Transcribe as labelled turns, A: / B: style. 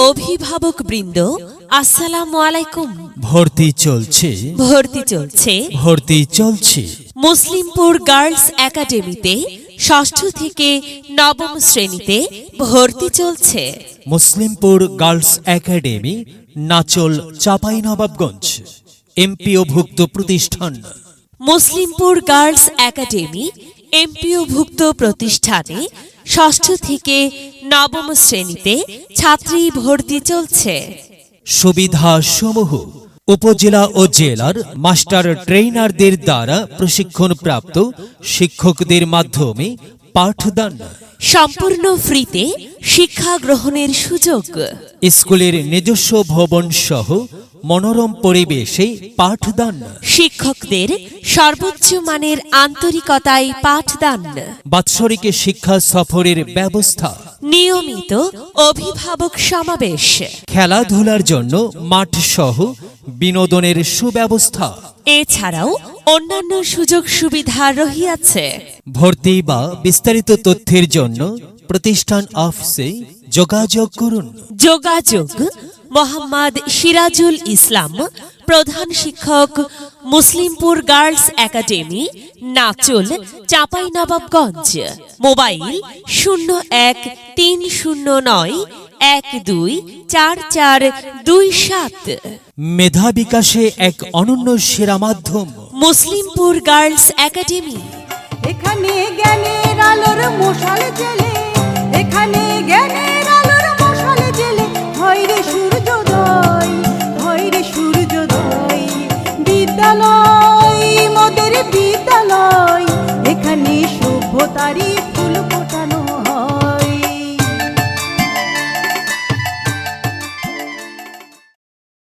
A: অভিভাবক বৃন্দ, আসসালামু আলাইকুম।
B: ভর্তি চলছে
A: মুসলিমপুর গার্লস একাডেমিতে ষষ্ঠ থেকে নবম শ্রেণীতে ভর্তি চলছে।
B: মুসলিমপুর গার্লস একাডেমি, নাচল, চাঁপাইনবাবগঞ্জ। এমপিওভুক্ত প্রতিষ্ঠান।
A: মুসলিমপুর গার্লস একাডেমি এমপিওভুক্ত প্রতিষ্ঠানে ষষ্ঠ থেকে নবম শ্রেণীতে ছাত্রী ভর্তি চলছে।
B: সুবিধাসমূহ: উপজেলা ও জেলার মাস্টার ট্রেইনারদের দ্বারা প্রশিক্ষণপ্রাপ্ত শিক্ষকদের মাধ্যমে পাঠদান।
A: সম্পূর্ণ ফ্রিতে শিক্ষা গ্রহণের সুযোগ।
B: স্কুলের নিজস্ব ভবন সহ মনোরম পরিবেশে পাঠদান।
A: শিক্ষকদের সর্বোচ্চ মানের আন্তরিকতায় পাঠদান।
B: বাৎসরিক শিক্ষা সফরের ব্যবস্থা।
A: নিয়মিত অভিভাবক সমাবেশ।
B: খেলাধুলার জন্য মাঠ সহ বিনোদনের সুব্যবস্থা।
A: এছাড়াও অন্যান্য সুযোগ সুবিধা রহিয়াছে।
B: ভর্তি বা বিস্তারিত তথ্যের জন্য প্রতিষ্ঠান অফিসে যোগাযোগ করুন।
A: যোগাযোগ: মোহাম্মদ সিরাজুল ইসলাম, প্রধান শিক্ষক, মুসলিমপুর গার্লস একাডেমি, নাচল, চাঁপাইনবাবগঞ্জ। মোবাইল 013091244227।
B: মেধা বিকাশে এক অনন্য সেরা মাধ্যম
A: মুসলিমপুর গার্লস একাডেমি।
C: এখানে জ্ঞানের আলোর মশাল জ্বলে, এখানে